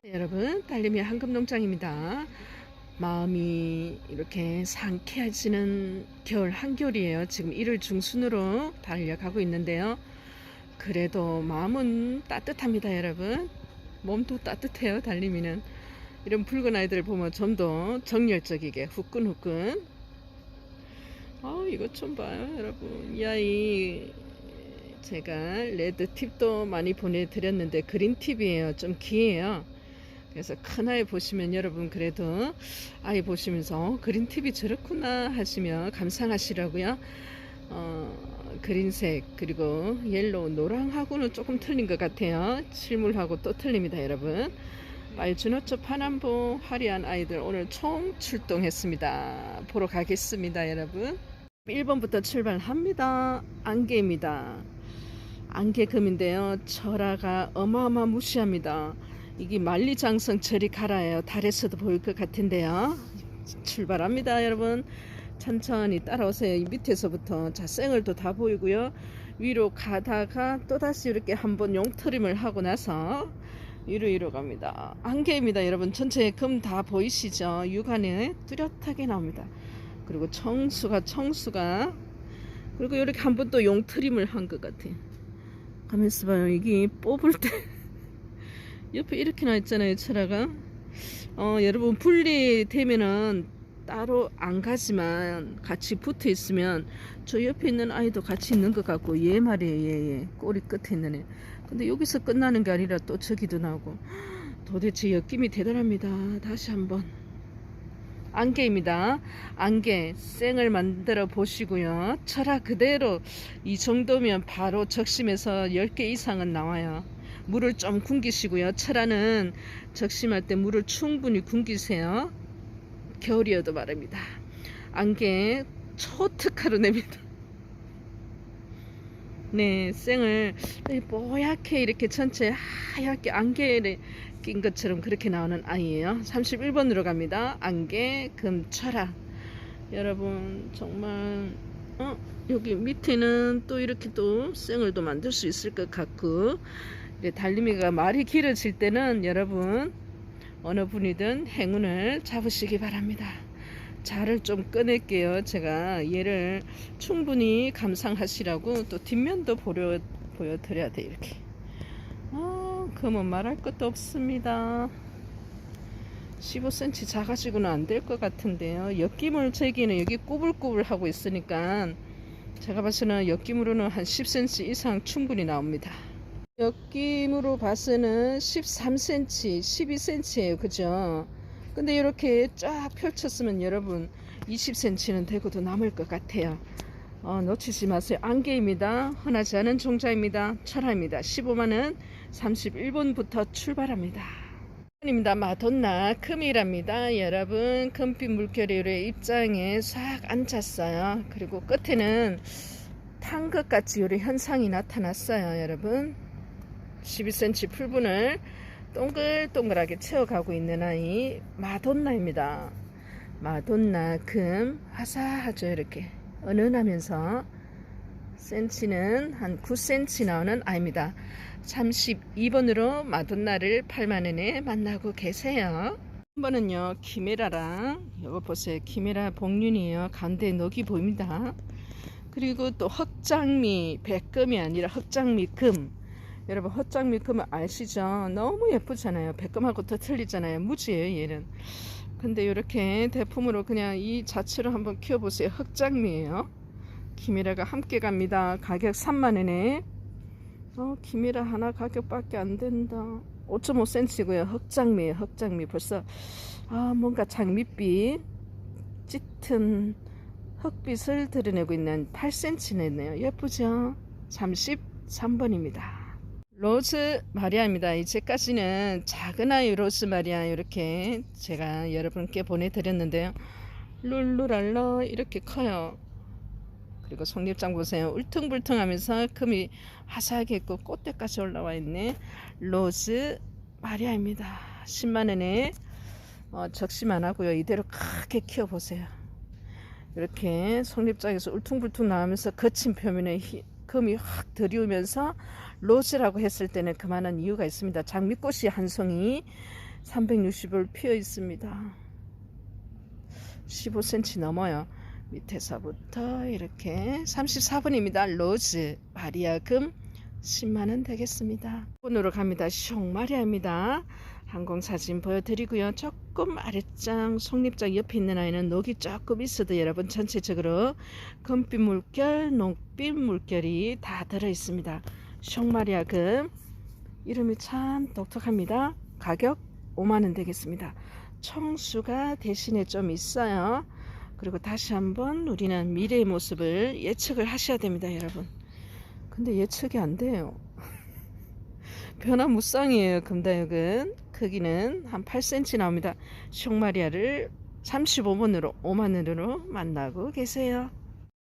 네, 여러분, 달림이 황금농장입니다. 마음이 이렇게 상쾌해지는 겨울 한겨울이에요. 지금 1월 중순으로 달려가고 있는데요. 그래도 마음은 따뜻합니다, 여러분. 몸도 따뜻해요, 달림이는. 이런 붉은 아이들 보면 좀 더 정열적이게 후끈후끈. 이것 좀 봐요, 여러분. 이 아이 제가 레드 팁도 많이 보내드렸는데 그린 팁이에요. 좀 귀해요. 그래서 큰 아이 보시면 여러분 그래도 아이 보시면서 그린 팁이 저렇구나 하시며 감상하시라고요. 그린색 그리고 옐로우 노랑하고는 조금 틀린 것 같아요. 실물하고 또 틀립니다, 여러분. 말주노초 파남보 화려한 아이들 오늘 총 출동했습니다. 보러 가겠습니다, 여러분. 1번부터 출발합니다. 안개입니다. 안개금인데요. 철화가 어마어마무시합니다. 이게 만리장성 저리 가라예요. 달에서도 보일 것 같은데요. 출발합니다, 여러분. 천천히 따라오세요. 이 밑에서부터 자, 쌩얼도 다 보이고요. 위로 가다가 또다시 이렇게 한번 용트림을 하고 나서 위로 갑니다. 안개입니다, 여러분. 전체 금 다 보이시죠? 육안에 뚜렷하게 나옵니다. 그리고 청수가 그리고 이렇게 한 번 또 용트림을 한 것 같아요. 가면서 봐요. 이게 뽑을 때 옆에 이렇게 나 있잖아요, 철화가. 여러분 분리되면은 따로 안 가지만 같이 붙어 있으면 저 옆에 있는 아이도 같이 있는 것 같고 얘 말이에요, 얘 꼬리 끝에 있는 애. 근데 여기서 끝나는 게 아니라 또 저기도 나오고 도대체 엮임이 대단합니다. 다시 한번 안개입니다. 안개 쌩을 만들어 보시고요. 철화 그대로 이 정도면 바로 적심에서 10개 이상은 나와요. 물을 좀 굶기시고요. 철화는 적심할 때 물을 충분히 굶기세요. 겨울이어도 말입니다. 안개 초특화로 냅니다. 네, 쌩을 뽀얗게 이렇게 전체 하얗게 안개를 낀 것처럼 그렇게 나오는 아이예요. 31번으로 갑니다. 안개 금철화. 여러분 정말 여기 밑에는 또 이렇게 또 쌩을 또 만들 수 있을 것 같고, 달림이가 말이 길어질 때는 여러분 어느 분이든 행운을 잡으시기 바랍니다. 자를 좀 꺼낼게요. 제가 얘를 충분히 감상하시라고 또 뒷면도 보여드려야 돼. 이렇게 금은 말할 것도 없습니다. 15cm 작아지고는 안 될 것 같은데요. 엮임을 저기는 여기 꾸불꾸불 하고 있으니까 제가 봐서는 엮임으로는 한 10cm 이상 충분히 나옵니다. 엮임으로 봐서는 13cm 12cm예요, 그죠? 근데 이렇게 쫙 펼쳤으면 여러분 20cm는 되고도 남을 것 같아요. 놓치지 마세요. 안개입니다. 흔하지 않은 종자입니다. 철화입니다. 15만원 31번부터 출발합니다. 입니다. 마돈나 금이랍니다. 여러분 금빛 물결의 입장에 싹 앉았어요. 그리고 끝에는 탄 것 같이 요런 현상이 나타났어요, 여러분. 12cm 풀분을 동글동글하게 채워가고 있는 아이 마돈나입니다. 마돈나 금 화사하죠. 이렇게 은은하면서 센치는 한 9cm 나오는 아이입니다. 32번으로 마돈나를 8만원에 만나고 계세요. 한 번은요 키메라랑 이거 보세요. 키메라 복륜이에요. 가운데 녹이 보입니다. 그리고 또 흑장미 백금이 아니라 흑장미 금. 여러분 흑장미 금은 아시죠? 너무 예쁘잖아요. 백금하고 더 틀리잖아요. 무지예요, 얘는. 근데 이렇게 대품으로 그냥 이 자체로 한번 키워보세요. 흑장미예요. 키미라가 함께 갑니다. 가격 3만원에. 키미라 하나 가격밖에 안 된다. 5.5cm고요. 흑장미예요. 흑장미. 벌써 뭔가 장밋빛 짙은 흑빛을 드러내고 있는 8cm네요. 예쁘죠? 33번입니다. 로즈 마리아입니다. 이제까지는 작은 아이 로즈 마리아 이렇게 제가 여러분께 보내드렸는데요. 룰루랄라 이렇게 커요. 그리고 속립장 보세요. 울퉁불퉁하면서 금이 화사하게 있고 꽃대까지 올라와 있네. 로즈 마리아입니다. 10만원에 적심 안 하고요. 이대로 크게 키워보세요. 이렇게 속립장에서 울퉁불퉁 나오면서 거친 표면에 금이 확 들이우면서 로즈라고 했을 때는 그만한 이유가 있습니다. 장미꽃이 한 송이 360을 피어 있습니다. 15cm 넘어요. 밑에서부터 이렇게 34번입니다. 로즈 마리아 금 10만원 되겠습니다. 번으로 갑니다. 숑마리아입니다. 항공사진 보여드리고요. 조금 아랫장 속립장 옆에 있는 아이는 녹이 조금 있어도 여러분 전체적으로 금빛 물결, 녹빛 물결이 다 들어있습니다. 숑마리아 금 이름이 참 독특합니다. 가격 5만원 되겠습니다. 청수가 대신에 좀 있어요. 그리고 다시 한번 우리는 미래의 모습을 예측을 하셔야 됩니다, 여러분. 근데 예측이 안 돼요. 변화무쌍이에요. 금다육은 크기는 한 8cm 나옵니다. 숑마리아를 35번으로 5만원으로 만나고 계세요.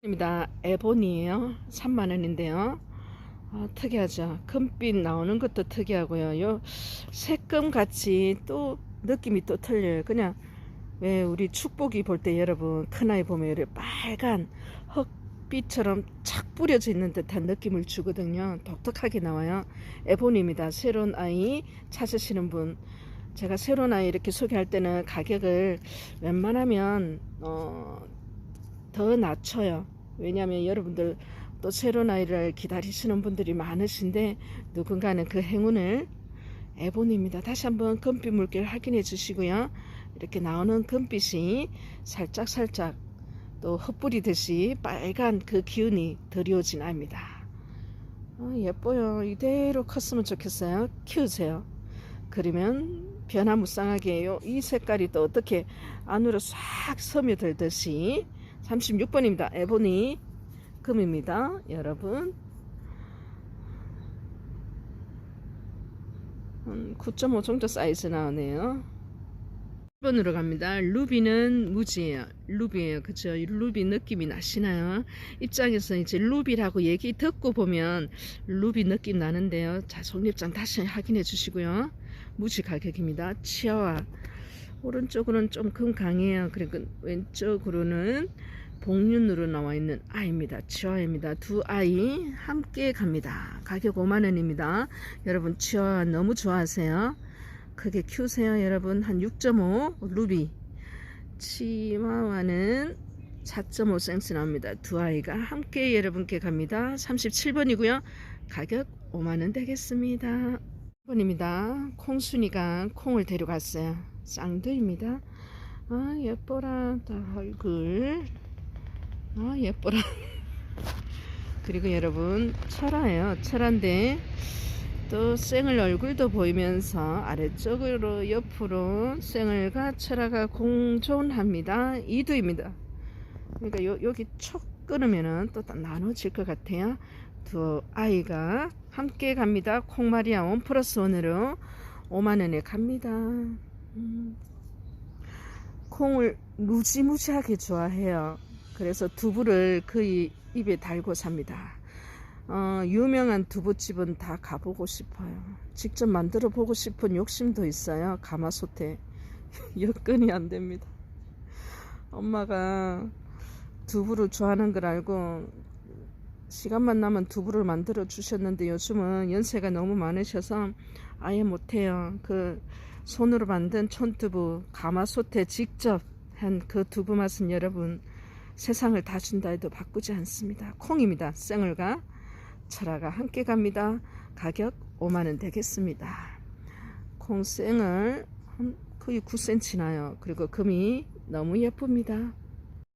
입니다. 에본이에요. 3만원인데요. 특이하죠. 금빛 나오는 것도 특이하고요. 요 색금 같이 또 느낌이 또 틀려요. 그냥 왜 우리 축복이 볼 때 여러분 큰아이 보면 이렇게 빨간 흑빛처럼 착 뿌려져 있는 듯한 느낌을 주거든요. 독특하게 나와요. 에본입니다. 새로운 아이 찾으시는 분, 제가 새로운 아이 이렇게 소개할 때는 가격을 웬만하면 더 낮춰요. 왜냐하면 여러분들 또 새로운 아이를 기다리시는 분들이 많으신데 누군가는 그 행운을 에본입니다. 다시 한번 금빛 물결 확인해 주시고요. 이렇게 나오는 금빛이 살짝 또 흩뿌리듯이 빨간 그 기운이 드리워진 아이입니다. 예뻐요. 이대로 컸으면 좋겠어요. 키우세요. 그러면 변화무쌍하게 이 색깔이 또 어떻게 안으로 싹 스며들듯이 36번입니다. 에보니 금입니다. 여러분 9.5 정도 사이즈 나오네요. 1번으로 갑니다. 루비는 무지예요. 루비예요. 그죠? 루비 느낌이 나시나요? 입장에서 이제 루비라고 얘기 듣고 보면 루비 느낌 나는데요. 자, 속립장 다시 확인해 주시고요. 무지 가격입니다. 치아와 오른쪽으로는 좀 금 강해요. 그리고 왼쪽으로는 복륜으로 나와 있는 아이입니다. 치와입니다. 두 아이 함께 갑니다. 가격 5만원입니다. 여러분 치와 너무 좋아하세요. 크게 키우세요. 여러분 한 6.5 루비 치와와는 4.5cm 나옵니다. 두 아이가 함께 여러분께 갑니다. 37번이고요. 가격 5만원 되겠습니다. 1번입니다. 콩순이가 콩을 데려갔어요. 쌍두입니다. 예뻐라. 얼굴 예뻐라. 그리고 여러분 철화예요. 철화인데 또 쌩을 얼굴도 보이면서 아래쪽으로 옆으로 쌩을과 철화가 공존합니다. 이두입니다. 그러니까 여기 촉 끊으면은 또 나눠질 것 같아요. 두 아이가 함께 갑니다. 콩마리아 1+1으로 5만원에 갑니다. 콩을 무지무지하게 좋아해요. 그래서 두부를 거의 입에 달고 삽니다. 유명한 두부집은 다 가보고 싶어요. 직접 만들어 보고 싶은 욕심도 있어요. 가마솥에 여건이 안 됩니다. 엄마가 두부를 좋아하는 걸 알고 시간만 나면 두부를 만들어 주셨는데 요즘은 연세가 너무 많으셔서 아예 못해요. 그 손으로 만든 촌두부 가마솥에 직접 한 그 두부 맛은 여러분 세상을 다 준다 해도 바꾸지 않습니다. 콩입니다. 쌩얼과 철화가 함께 갑니다. 가격 5만원 되겠습니다. 콩쌩얼 거의 9cm 나요. 그리고 금이 너무 예쁩니다.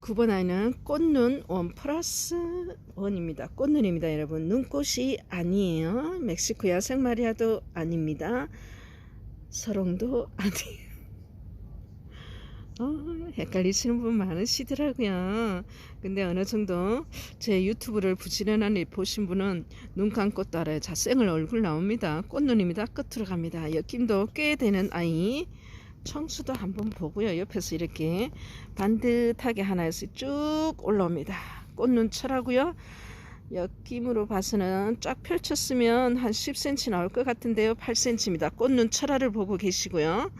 9번 아이는 꽃눈 1+1입니다. 꽃눈입니다. 여러분 눈꽃이 아니에요. 멕시코 야생마리아도 아닙니다. 서롱도 아니에요. 헷갈리시는 분 많으시더라고요. 근데 어느 정도 제 유튜브를 부지런히 보신 분은 눈 감고도 알아요. 자, 쌩얼 얼굴 나옵니다. 꽃눈입니다. 끝으로 갑니다. 엮임도 꽤 되는 아이. 청수도 한번 보고요. 옆에서 이렇게 반듯하게 하나에서 쭉 올라옵니다. 꽃눈 철하고요. 엮임으로 봐서는 쫙 펼쳤으면 한 10cm 나올 것 같은데요. 8cm입니다. 꽃눈 철화를 보고 계시고요.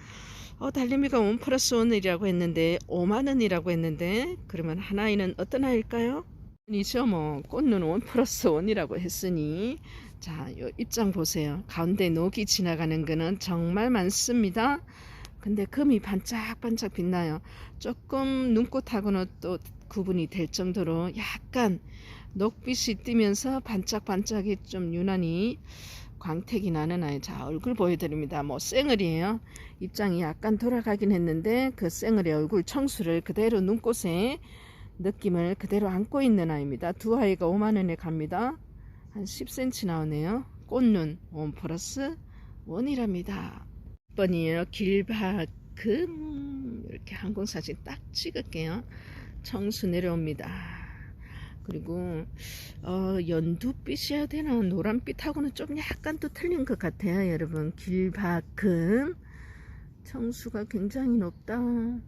달림이가 1+1이라고 했는데 5만원이라고 했는데 그러면 한 아이는 어떤 아이일까요? 이죠 뭐 꽃눈 원 플러스 원이라고 했으니 자, 요 입장 보세요. 가운데 녹이 지나가는 거는 정말 많습니다. 근데 금이 반짝반짝 빛나요. 조금 눈꽃하고는 또 구분이 될 정도로 약간 녹빛이 띄면서 반짝반짝이 좀 유난히 광택이 나는 아이. 자, 얼굴 보여드립니다. 뭐 쌩얼이에요. 입장이 약간 돌아가긴 했는데 그 쌩얼의 얼굴 청수를 그대로 눈꽃에 느낌을 그대로 안고 있는 아이입니다. 두 아이가 5만원에 갑니다. 한 10cm 나오네요. 꽃눈 원 플러스 원이랍니다. 6번이에요. 길박금. 이렇게 항공사진 딱 찍을게요. 청수 내려옵니다. 그리고 연두빛이어야 되나 노란빛하고는 좀 약간 또 틀린 것 같아요. 여러분, 길박금 청수가 굉장히 높다. 한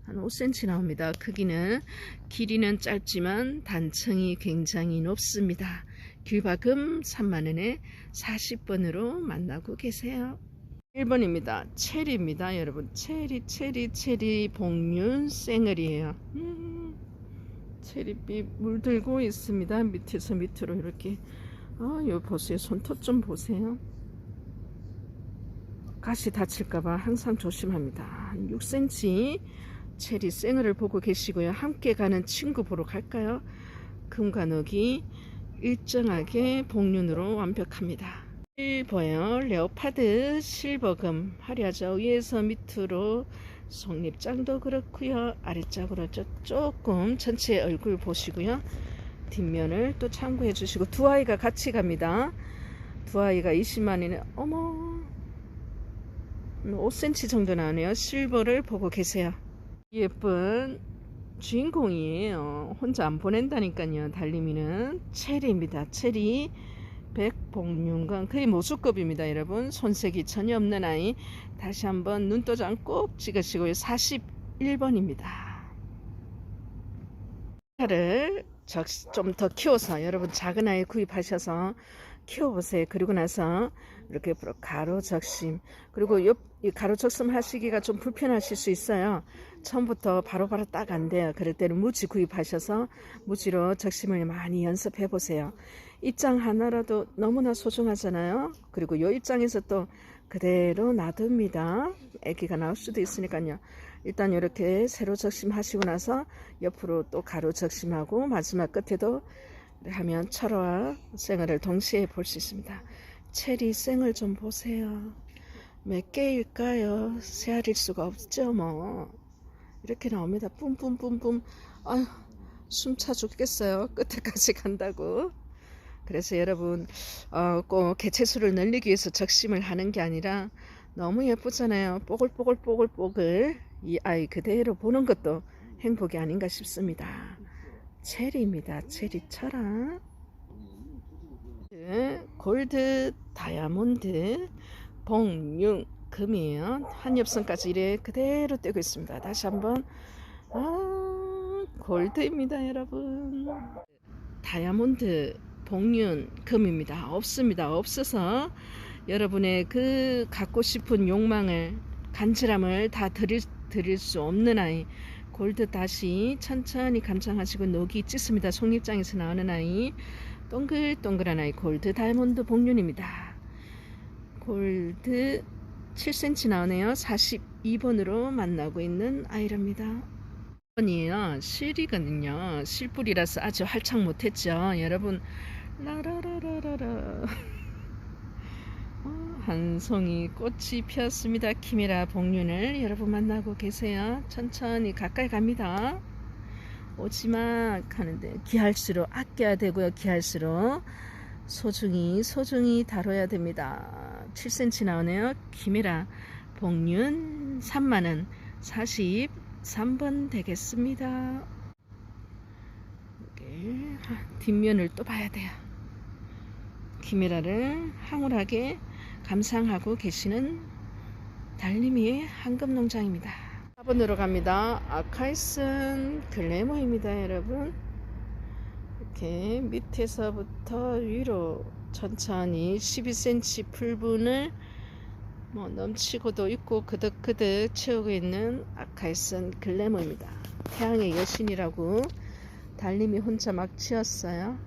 5cm 나옵니다. 크기는, 길이는 짧지만 단층이 굉장히 높습니다. 길박금 3만원에 40번으로 만나고 계세요. 1번입니다. 체리입니다. 여러분, 체리 복륜 쌩얼이에요. 체리빛 물들고 있습니다. 밑에서 밑으로 이렇게. 요 보세요. 손톱 좀 보세요. 가시 다칠까봐 항상 조심합니다. 한 6cm 체리 쌩얼을 보고 계시고요. 함께 가는 친구 보러 갈까요? 금과 녹이 일정하게 복륜으로 완벽합니다. 실버요. 레오파드 실버금 화려하죠. 위에서 밑으로 속립장도 그렇고요. 아래쪽으로 조금 전체 얼굴 보시고요. 뒷면을 또 참고해 주시고, 두 아이가 같이 갑니다. 두 아이가 20만원에 어머 5cm 정도 나오네요. 실버를 보고 계세요. 예쁜 주인공이에요. 혼자 안 보낸다니까요. 달림이는 체리입니다. 체리 백복륜건 거의 모수급입니다. 여러분, 손색이 전혀 없는 아이. 다시 한번 눈도장 꼭 찍으시고요. 41번입니다. 차를 좀 더 키워서 여러분 작은 아이 구입하셔서 키워보세요. 그리고 나서 이렇게 가로 적심, 그리고 이 가로 적심 하시기가 좀 불편하실 수 있어요. 처음부터 바로바로 딱 안 돼요. 그럴 때는 무지 구입하셔서 무지로 적심을 많이 연습해 보세요. 입장 하나라도 너무나 소중하잖아요. 그리고 이 입장에서 또 그대로 놔둡니다. 아기가 나올 수도 있으니까요. 일단 이렇게 세로 적심하시고 나서 옆으로 또 가로 적심하고 마지막 끝에도 하면 철화와 쌩얼을 동시에 볼 수 있습니다. 체리 쌩얼 좀 보세요. 몇 개일까요? 세알일 수가 없죠. 뭐 이렇게 나옵니다. 뿜뿜뿜뿜. 아휴, 숨차 죽겠어요. 끝에까지 간다고. 그래서 여러분, 꼭 개체수를 늘리기 위해서 적심을 하는 게 아니라 너무 예쁘잖아요. 뽀글뽀글 이 아이 그대로 보는 것도 행복이 아닌가 싶습니다. 체리입니다. 체리 철학. 골드 다이아몬드 복륜 금이에요. 한 엽선까지 이래 그대로 떼고 있습니다. 다시 한번 골드입니다. 여러분, 다이아몬드 복륜 금입니다. 없습니다. 없어서 여러분의 그 갖고 싶은 욕망을, 간절함을 다 드릴 수 없는 아이. 골드 다시 천천히 감상하시고 녹이 찢습니다. 속립장에서 나오는 아이, 동글동글한 아이, 골드 다이아몬드 복륜입니다. 골드 7cm 나오네요. 42번으로 만나고 있는 아이랍니다. 1번이에요. 실이거든요. 실뿌리라서 아주 활짝 못했죠. 여러분, 라라라라라라. 한 송이 꽃이 피었습니다. 키미라 복륜을 여러분 만나고 계세요. 천천히 가까이 갑니다. 오지마 하는데 귀할수록 아껴야 되고요. 귀할수록 소중히 다뤄야 됩니다. 7cm 나오네요. 키미라 복륜 3만원 43번 되겠습니다. 이렇게 뒷면을 또 봐야 돼요. 키미라를 황홀하게 감상하고 계시는 달림이의 황금농장입니다. 4번으로 갑니다. 아카이슨 글래머입니다. 여러분, 이렇게 밑에서부터 위로 천천히 12cm 풀분을 뭐 넘치고도 있고 그득그득 채우고 있는 아카이슨 글래머입니다. 태양의 여신이라고 달님이 혼자 막 치었어요.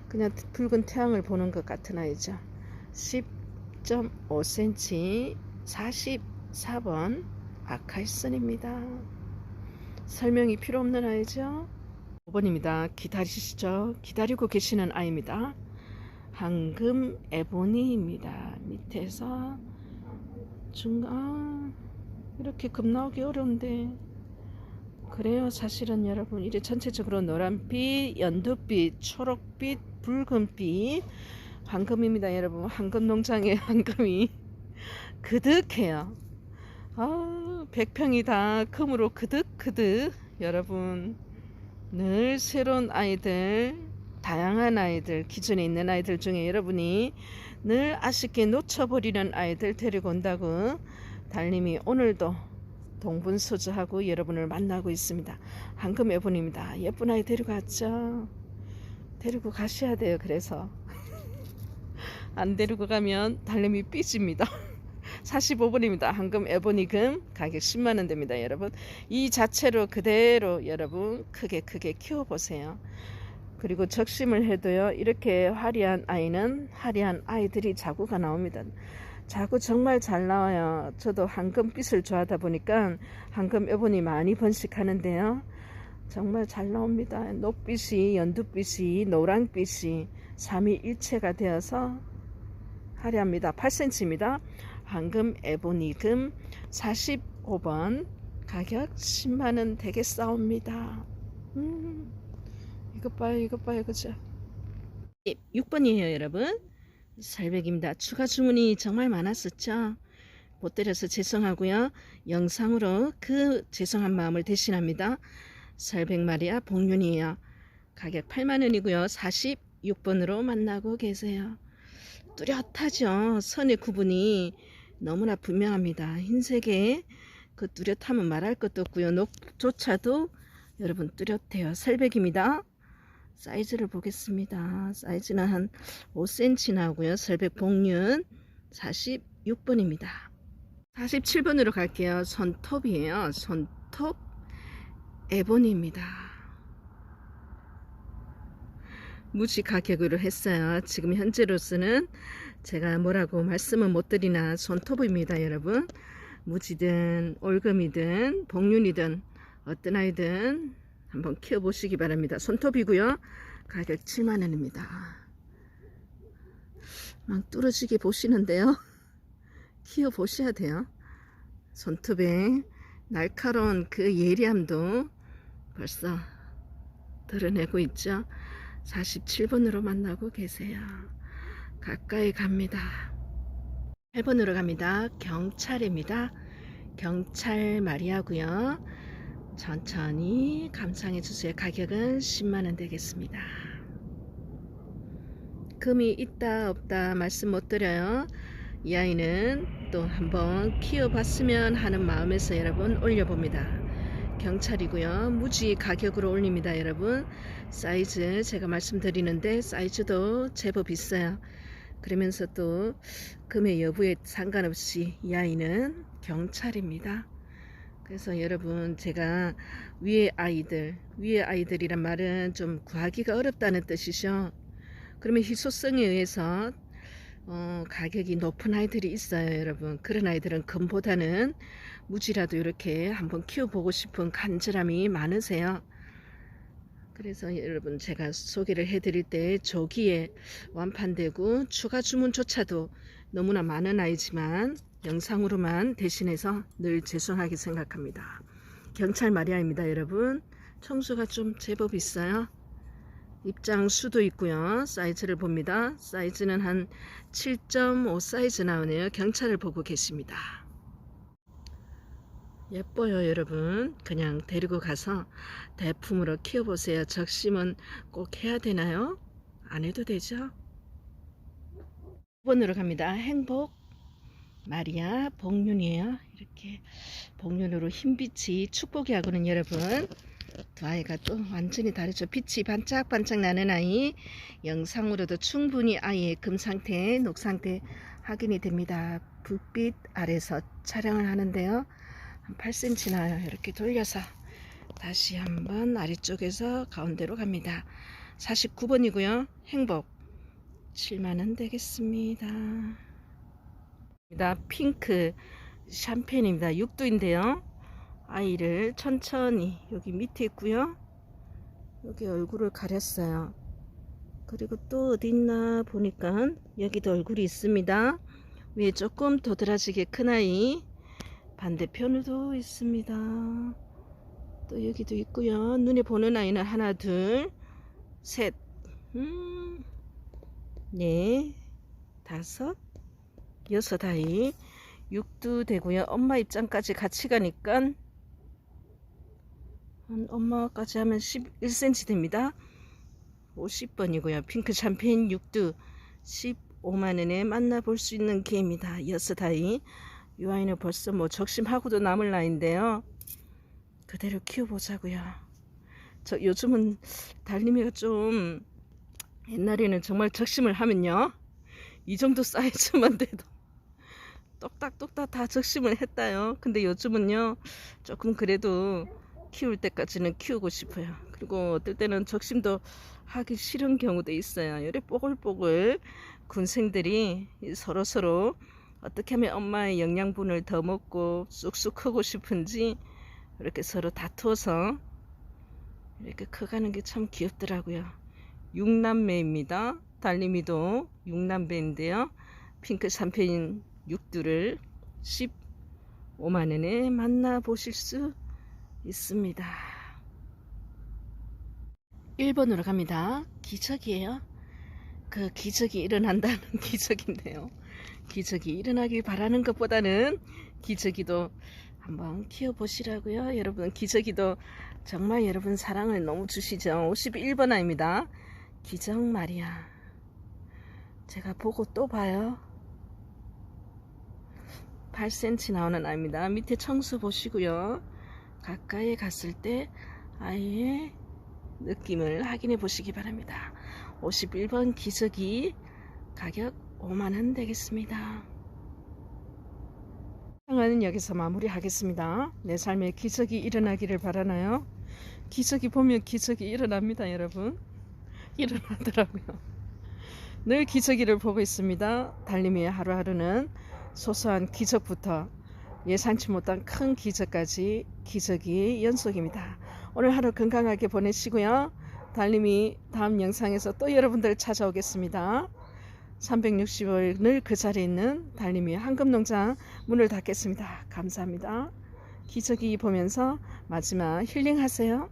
그냥 붉은 태양을 보는 것 같은 아이죠. 10.5cm 44번 아카이슨입니다. 설명이 필요 없는 아이죠. 5번입니다. 기다리시죠? 기다리고 계시는 아이입니다. 황금 에보니입니다. 밑에서 중간 이렇게 급 나오기 어려운데 그래요. 사실은 여러분 이제 전체적으로 노란빛, 연두빛, 초록빛, 붉은빛 황금입니다. 여러분 황금 농장의 황금이 그득해요. 100평이 다 금으로 그득그득. 여러분 늘 새로운 아이들, 다양한 아이들, 기존에 있는 아이들 중에 여러분이 늘 아쉽게 놓쳐버리는 아이들 데리고 온다고 달님이 오늘도 동분서주하고 여러분을 만나고 있습니다. 황금 에본입니다. 예쁜 아이 데리고 갔죠. 데리고 가셔야 돼요. 그래서 안 데리고 가면 달님이 삐집니다. 45번입니다. 황금 에보니금 가격 10만원 됩니다. 여러분 이 자체로 그대로 여러분 크게 키워보세요. 그리고 적심을 해도요 이렇게 화려한 아이는 화려한 아이들이 자구가 나옵니다. 자구 정말 잘 나와요. 저도 황금빛을 좋아하다 보니까 황금 에보니 많이 번식하는데요. 정말 잘 나옵니다. 녹빛이, 연두빛이, 노랑빛이 삼위일체가 되어서 화려합니다. 8cm입니다. 황금 에보니금 45번 가격 10만원 되겠사옵니다. 이것 봐요 그죠? 6번이에요 여러분. 설백입니다. 추가 주문이 정말 많았었죠. 못 드려서 죄송하고요. 영상으로 그 죄송한 마음을 대신합니다. 설백마리아 복륜이에요. 가격 8만원이고요. 46번으로 만나고 계세요. 뚜렷하죠. 선의 구분이 너무나 분명합니다. 흰색의 그 뚜렷함은 말할 것도 없고요. 녹조차도 여러분 뚜렷해요. 설백입니다. 사이즈를 보겠습니다. 사이즈는 한 5cm 나오고요. 설백 복륜 46번입니다. 47번으로 갈게요. 손톱이에요. 손톱 에보니입니다. 무지 가격으로 했어요. 지금 현재로서는 제가 뭐라고 말씀은 못 드리나 손톱입니다. 여러분 무지든 올금이든 복륜이든 어떤 아이든 한번 키워보시기 바랍니다. 손톱이고요. 가격 7만원입니다. 막 뚫어지게 보시는데요. 키워보셔야 돼요. 손톱의 날카로운 그 예리함도 벌써 드러내고 있죠. 47번으로 만나고 계세요. 가까이 갑니다. 8번으로 갑니다. 경찰입니다. 경찰 마리아고요. 천천히 감상해 주세요. 가격은 10만원 되겠습니다. 금이 있다 없다 말씀 못 드려요. 이 아이는 또 한번 키워봤으면 하는 마음에서 여러분 올려봅니다. 경찰이고요. 무지 가격으로 올립니다. 여러분 사이즈 제가 말씀드리는데 사이즈도 제법 있어요. 그러면서 또 금의 여부에 상관없이 이 아이는 경찰입니다. 그래서 여러분 제가 위에 아이들이란 말은 좀 구하기가 어렵다는 뜻이죠. 그러면 희소성에 의해서 가격이 높은 아이들이 있어요. 여러분 그런 아이들은 금보다는 무지라도 이렇게 한번 키워보고 싶은 간절함이 많으세요. 그래서 여러분 제가 소개를 해드릴 때 조기에 완판되고 추가 주문조차도 너무나 많은 아이지만 영상으로만 대신해서 늘 죄송하게 생각합니다. 경찰 마리아입니다. 여러분 청수가 좀 제법 있어요. 입장 수도 있고요. 사이즈를 봅니다. 사이즈는 한 7.5 사이즈 나오네요. 경찰을 보고 계십니다. 예뻐요. 여러분 그냥 데리고 가서 대품으로 키워보세요. 적심은 꼭 해야 되나요? 안 해도 되죠? 5번으로 갑니다. 행복 마리아 복륜이에요. 이렇게 복륜으로 흰빛이 축복이 하고는 여러분 두 아이가 또 완전히 다르죠. 빛이 반짝반짝 나는 아이. 영상으로도 충분히 아이의 금상태 녹상태 확인이 됩니다. 불빛 아래서 촬영을 하는데요. 한 8cm 나요. 이렇게 돌려서 다시 한번 아래쪽에서 가운데로 갑니다. 49번이고요. 행복 7만원 되겠습니다. 핑크 샴페인입니다. 6두인데요. 아이를 천천히 여기 밑에 있고요. 여기 얼굴을 가렸어요. 그리고 또 어디 있나 보니까 여기도 얼굴이 있습니다. 위에 조금 도드라지게 큰 아이, 반대편에도 있습니다. 또 여기도 있고요. 눈에 보는 아이는 하나, 둘, 셋, 네, 다섯, 여섯 아이. 6두 되고요. 엄마 입장까지 같이 가니까 엄마까지 하면 11cm 됩니다. 50번이고요. 핑크 샴페인 6두 15만원에 만나볼 수 있는 개입니다. 6아이. 이 아이는 벌써 뭐 적심하고도 남을 나이인데요. 그대로 키워보자고요. 저 요즘은 달림이가 좀, 옛날에는 정말 적심을 하면요, 이 정도 사이즈만 돼도 똑딱똑딱 다 적심을 했다요. 근데 요즘은요, 조금 그래도 키울 때까지는 키우고 싶어요. 그리고 어떨 때는 적심도 하기 싫은 경우도 있어요. 요래 뽀글뽀글 군생들이 서로서로 어떻게 하면 엄마의 영양분을 더 먹고 쑥쑥 크고 싶은지 이렇게 서로 다투어서 이렇게 커가는 게 참 귀엽더라고요. 6남매입니다. 달림이도 6남매인데요. 핑크 샴페인 6두를 15만원에 만나보실 수 있습니다. 1번으로 갑니다. 기적이에요. 그 기적이 일어난다는 기적인데요. 기적이 일어나길 바라는 것보다는 기적이도 한번 키워보시라고요. 여러분, 기적이도 정말 여러분 사랑을 너무 주시죠. 51번 아입니다. 기적 말이야. 제가 보고 또 봐요. 8cm 나오는 아입니다. 밑에 청수 보시고요. 가까이 갔을 때 아이의 느낌을 확인해 보시기 바랍니다. 51번 기저귀 가격 5만원 되겠습니다. 영상은 여기서 마무리하겠습니다. 내 삶에 기적이 일어나기를 바라나요? 기적이 보면 기적이 일어납니다. 여러분, 일어나더라고요. 늘 기적이를 보고 있습니다. 달림이의 하루하루는 소소한 기적부터 예상치 못한 큰 기적까지 기적이 연속입니다. 오늘 하루 건강하게 보내시고요. 달림이 다음 영상에서 또 여러분들 찾아오겠습니다. 360일 늘 그 자리에 있는 달림이 황금농장 문을 닫겠습니다. 감사합니다. 기적이 보면서 마지막 힐링하세요.